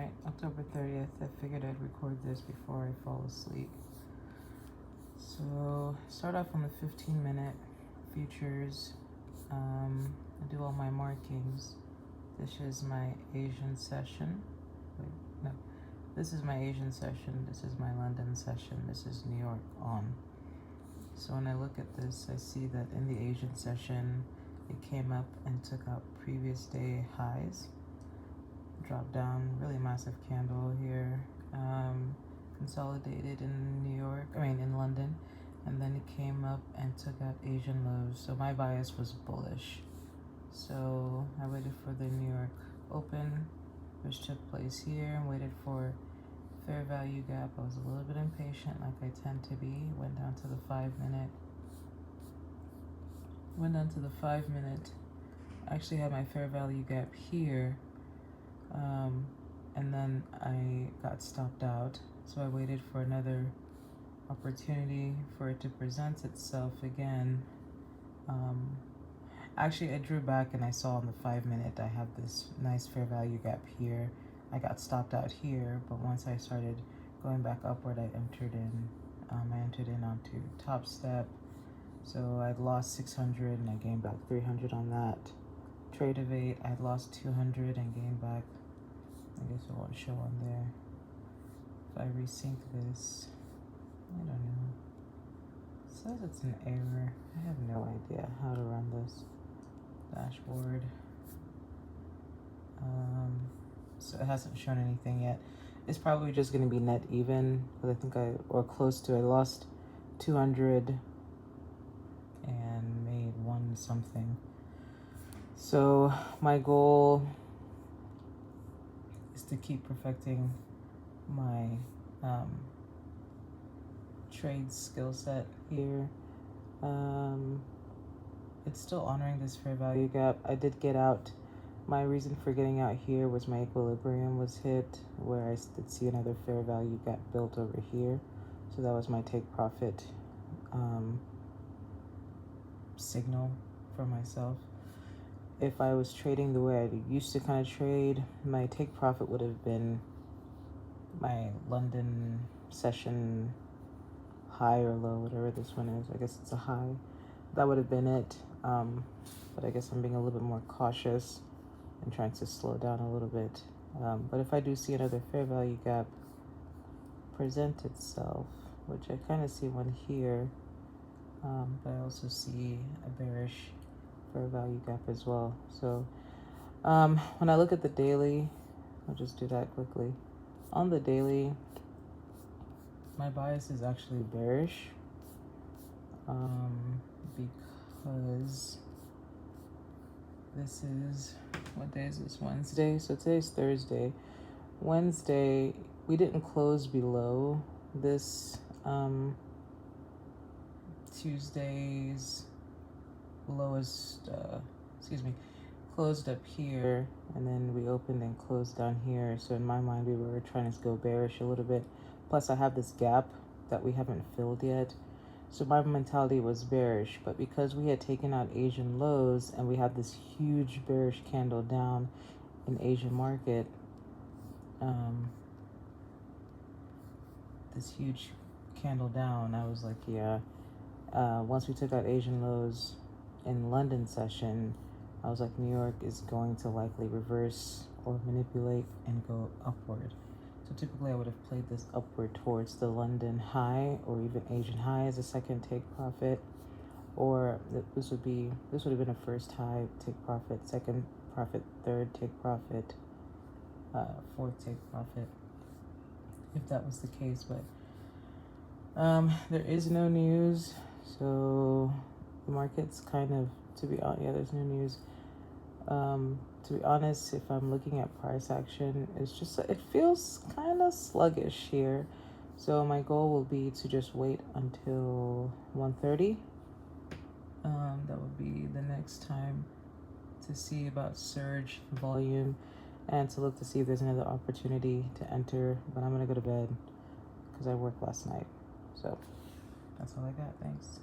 Alright, October 30th. I figured I'd record this before I fall asleep. So, start off on the 15-minute futures. I do all my markings. This is my Asian session. Wait, no. This is my Asian session. This is my London session. This is New York on. So when I look at this, I see that in the Asian session, it came up and took out previous day highs. Dropped down, really massive candle here. Consolidated in London, and then it came up and took out Asian lows. So my bias was bullish. So I waited for the New York open, which took place here, and waited for fair value gap. I was a little bit impatient, like I tend to be. Went down to the 5-minute. I actually had my fair value gap here. And then I got stopped out. So I waited for another opportunity for it to present itself again. Actually, I drew back and I saw on the 5-minute I have this nice fair value gap here. I got stopped out here, but once I started going back upward, I entered in onto top step. So I'd lost 600 and I gained back 300 on that. Trade of 8, I'd lost 200 and gained back, I guess it won't show on there. If I resync this, I don't know. It says it's an error. I have no idea how to run this dashboard. So it hasn't shown anything yet. It's probably just going to be net even, because I think or close to. I lost 200 and made 1 something. So my goal is to keep perfecting my trade skill set here. It's still honoring this fair value gap. I did get out. My reason for getting out here was my equilibrium was hit, where I did see another fair value gap built over here. So that was my take profit signal for myself. If I was trading the way I used to kind of trade, my take profit would have been my London session high or low, whatever this one is. I guess it's a high. That would have been it. But I guess I'm being a little bit more cautious and trying to slow down a little bit. But if I do see another fair value gap present itself, which I kind of see one here, but I also see a bearish fair value gap as well. So when I look at the daily, I'll just do that quickly. On the daily, my bias is actually bearish, because this is, what day is this? Wednesday. So today's Thursday. Wednesday, we didn't close below this Tuesday's lowest, closed up here, and then we opened and closed down here. So in my mind, we were trying to go bearish a little bit. Plus I have this gap that we haven't filled yet. So my mentality was bearish, but because we had taken out Asian lows and we had this huge bearish candle down in Asian market, this huge candle down, I was like, yeah. Once we took out Asian lows in London session, I was like, New York is going to likely reverse or manipulate and go upward. So typically I would have played this upward towards the London high or even Asian high as a second take profit, or this would have been a first high take profit, second profit, third take profit, fourth take profit, if that was the case. But there is no news, so the market's kind of, there's no news. To be honest, if I'm looking at price action, it feels kind of sluggish here. So my goal will be to just wait until 1:30. That would be the next time to see about surge volume and to look to see if there's another opportunity to enter. But I'm going to go to bed because I worked last night. So that's all I got. Thanks.